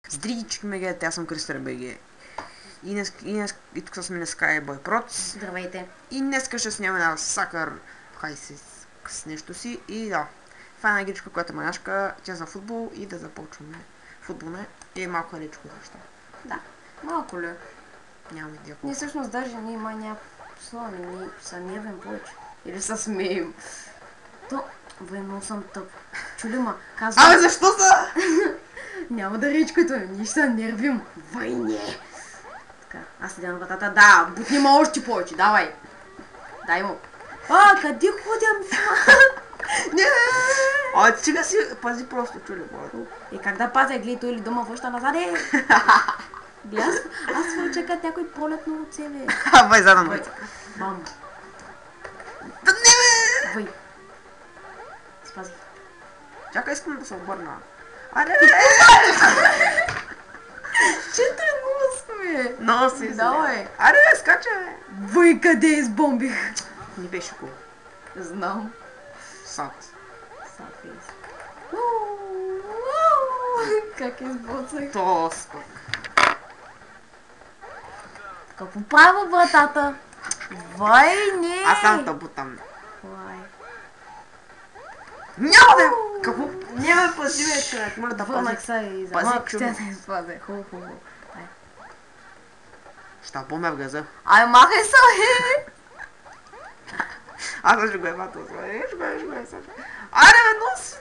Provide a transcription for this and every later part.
Здрички, мегете, аз съм Кристър БГ. И тук сме на Skyboy Prots. Здравейте. И днеска ще снимаме една Сакър Хайсис с нещо си. И да, това е една игричка, която е маняшка, тя за футбол и да започваме. Футболне и малко речко неща. Да, малко ли? Нямам идея. Ние всъщност даже ние май няма славаме, ние са нервен повече. Или се смеем. То, много съм тъп. Чули ма, казвам... Абе, защо са? Няма да реч като ние ще се нервим. Войне! Така, аз седя на вратата. Да, бутни ма още повече, давай. Дай му. Къде ходям? Не! Ай, сега си пази просто, чули, бой. И как да пазя, гледай той ли дома връща назад, аз се чекат някой полетно от себе. Бай, задам бай. Бам. Да не бе! Вой. Спази. Чакай, искам да се обърна. Аре, бе! 4-0 сме. Много си Давай. Аре, бе, скача, бе. Вой, къде избомбих? Не беше кул. Знам. Сад. Сапис. Как избоцах. Тост. Какво правя вратата? Вай, не! Аз сам те бутам. Вай. Няма да... Какво? Няма да пази, бе, човек. Моля да Върнах пази. се и за Пази, малко чудо. ще не изпазе. Хубаво. Ще помня в газа. Ай, махай се, Аз ще го ебата. Ще го Аре, бе, нос.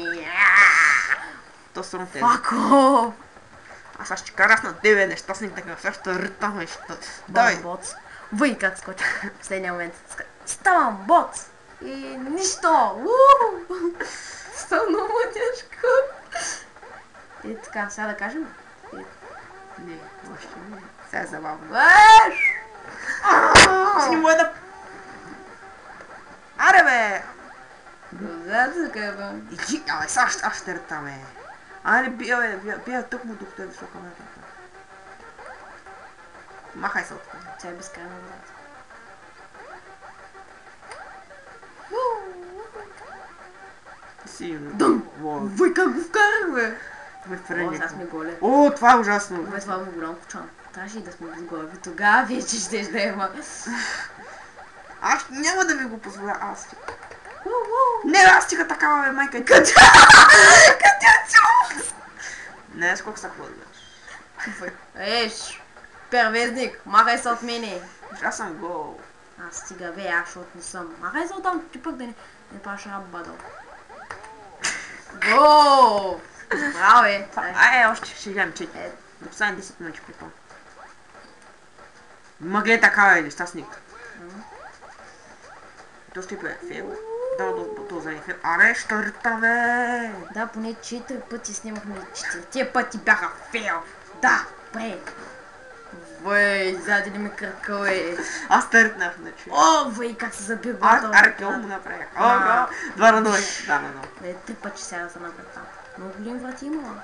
не. То сром те. Fuck off. Аз ще карах на тебе, нещастник така. Сега ще ритам нещо. Давай. Боц. Въй как скочи. В следния момент. Ставам боц. И нищо. Става много тежко. И така, сега да кажем. Не, още не. Сега е забавно. Ваш! Не може да... Аре, бе! Зад къва. Иди, абе, сега аз ще ритам, бе. Аре, бия тъкмо докато е висока метата. Махай се от това. Тя е безкрайна врата. Силно. Дъм! Во, Въй как го вкарах, бе! ме О, френи. сега сме голе. О, това е ужасно. Бе, това е голям кучан. Трябваше и да сме без глави. Тогава вече щеш да има. Аз няма да ви го позволя, аз ще... Не, аз стига такава, бе, майка. Къде цяло? Не, сколько са хвърляш. Еш! Первезник, махай се от мене. Аз съм гол. Аз стига бе, аз защото не съм. Махай се оттам, ти пък да не паша бадъл. Гол! Браво, бе! Още ще гледам, че Е. да поставим 10 минути при това. Ма гледай такава, бе, нещастник. То ще е фейл. Да, за фейл. Аре, ще ритам, бе. Да, поне 4 пъти снимахме 4 пъти бяха фейл. Да, бре. Въй, зади ли ми кръка, бе. Аз те ритнах, значи. О, въй, как се заби бата. Аре, къло му направих. О, да. 2 на 0. Да, на 0. Бе, 3 пъти сега да се направи там. Много големи врати има.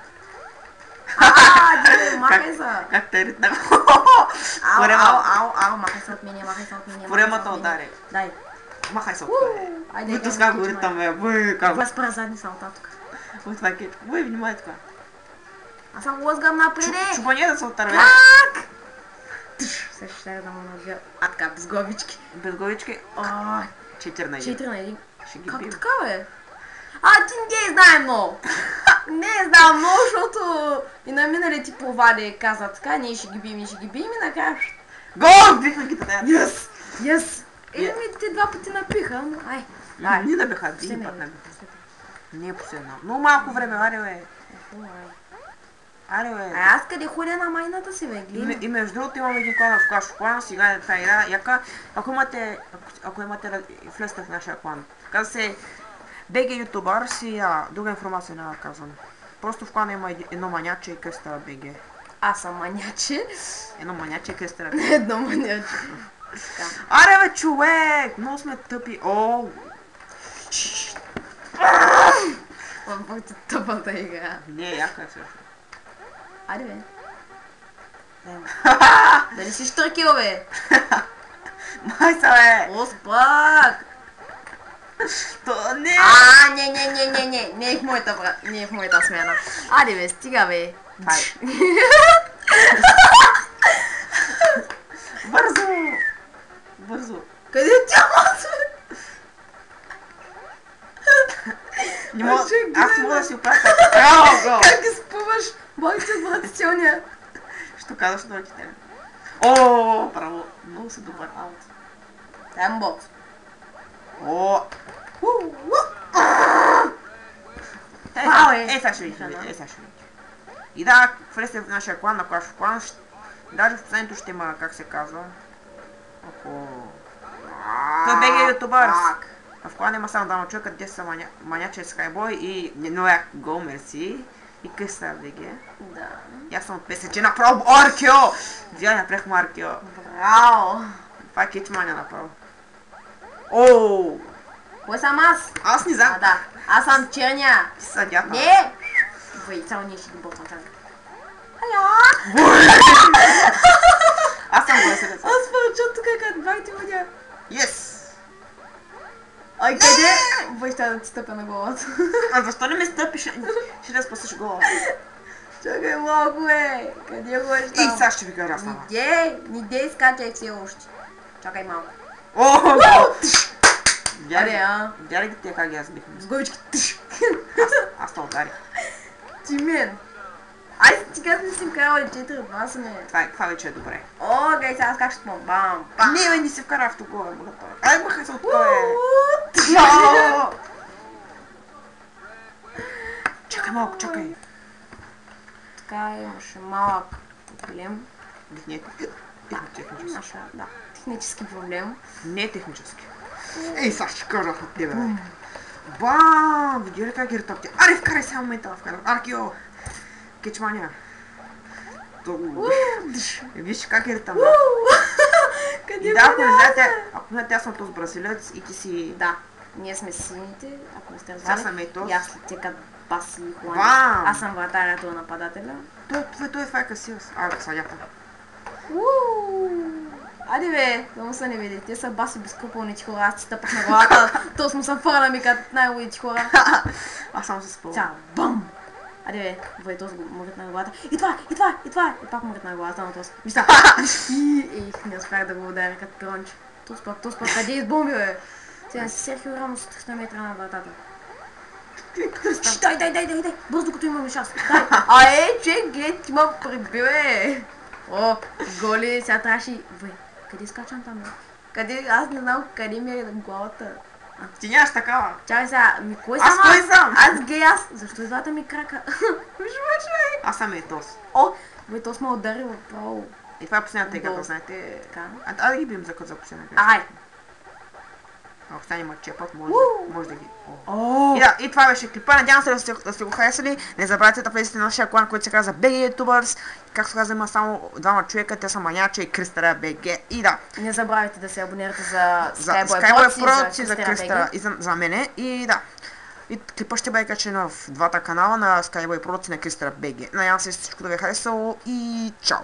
Диме, махай се. Как те ритнах? Ау, махай се от мене, махай се от мене. Поремата удари. Дай. Махай се от това, бе. Айде, Вито с как го ритам, бе. Въй, как. Това спра задни салта тук. Въй, това е кетчко. Въй, внимай това. Аз съм лъзгам напреде. Чубане да се отърве. Как? Сега ще да му набия. А така, без главички. Без главички. 4 на 1. 4 на 1. Ще ги Как бим. така, бе? Ти не знае много. Не знам много, защото и на минали ти провали каза така, ние ще ги бием и накрая. Гол! Бихме ги да Yes! Yes! Те 2 пъти напиха, но ай. Дай. Не набиха, един път набиха. Не е последно. Много малко време, аре, бе. Аре, бе. Аз къде ходя на майната си, бе, гледай. И между другото имам един клан в Clash of Clans, сега е тази игра. Яка, ако имате, влезте в нашия клан. Каза се BG YouTubers и друга информация няма да казвам. Просто в клана има едно маняче и Кръстера BG. Аз съм маняче. Едно маняче и Кръстера BG. Едно маняче. Аре, бе, човек! Много сме тъпи. О! Пък тъпата игра. Не, яка е също. Айде, бе. Дали си штракил, бе? Май са, бе! Оспак! То не! Не, не е в моята смяна. Аде бе, стига бе. Ай. Бързо! Бързо! Къде тя маса? Не мога, Чакай, аз гледай. мога да си оправя така. Как ги спъваш? Бах ти отвратителния. Що казваш на очите? О, браво! Много си добър. Таймбот. О! Вау, е. Сега ще видите, сега ще видите. И да, влезте в нашия клан, на Clash of Clans. Даже в последното ще има, как се казва. Ако... Той е БГ ютубърс. В клана има само двама човека, те са Маняче Скайбой и Нояк Го, мерси. И Кристал БГ. Да. И аз съм от ПСЧ направо Аркео! Вие направихме Аркео. Браво. Това е Кичмания направо. Ооо! Кой съм аз? Аз не знам. А, да. Аз съм черня. Ти са дята. Не! Вай, само ние ще ги ботвам чак. Ая! Аз съм гласен. Аз пърча тук като бах ти водя. Yes! Ай, къде? Вай, ще да ти стъпя на главата. А защо не ме стъпиш? Ще да спасиш гола. Чакай малко, бе. Къде го е И там? сега ще ви кажа аз на вас. Не дей скачай все още. Чакай малко. О! Аре, а? Видя ли те как ги аз бихме? С главички. Аз те ударих. Ти мен. Ай, сега не си им карала 4 от вас, не. Това вече е добре. О, гай, сега аз как ще спомня. Бам, бам. Не, бе, не си вкара в тогова, готово. Ай, махай се от кое. Чакай малко, чакай. Така имаше малък проблем. Не, технически. Наша, да, технически проблем. Не технически. Ей, сега ще кажа от тебе, бе. Бам! Видя ли как ги ретопти? Аре, вкарай сега момента, вкарай. Аркио! Кичмания. Виж как ги ретам, да. Къде И да, ако не знаете, аз съм този бразилец и ти си... Да, ние сме сините, ако не сте Сега разбрали. съм и този. И аз тека баси и Бам! Хуан. Аз съм вратаря, той е нападателя. Той е файка Сиос. Сега ята. Айде бе, да му се не види. Те са баси безкруполните хора, аз ти стъпах на главата. То му съм фърна ми като най-лудите хора. Аз само се спълвам. Сега, бам! Айде бе, вай този го му ритна на главата. И пак му ритна на главата на този. Мисля, не успях да го ударя като пиронче. Този път, къде избомби бе? Сега си Серхио Рамос от 300 метра на вратата. Дай, бързо като имаме шанс. Ай, че глед, ти ма приби бе. О, голи, сега трябваше... Вай, къде скачам там бе? Къде? Аз не знам къде ми е главата. Ти нямаш такава. Чакай сега, кой съм Аз кой съм? Аз гей аз. Защо и двата ми крака? Виж човек. Аз съм Етос. О, бе, то сме ударил право. И това е последната игра, да Долу. знаете. Така. А да ги бием за последната игра. Ай. Ако стане има чепът, Уу. може да ги... О. И да, и това беше клипа. Надявам се да сте го харесали. Не забравяйте да влезете на нашия клан, който се казва BG YouTubers. Както каза, има само двама човека, те са Маняче и Кристара BG. И да, Не забравяйте да се абонирате за за Skyboy Skyway Proxy, Proxy, за Кристара и за мене. И да. И клипа ще бъде качен в двата канала на Skyway Proxy и на Кристара BG. Надявам се всичко да ви е харесало и чао!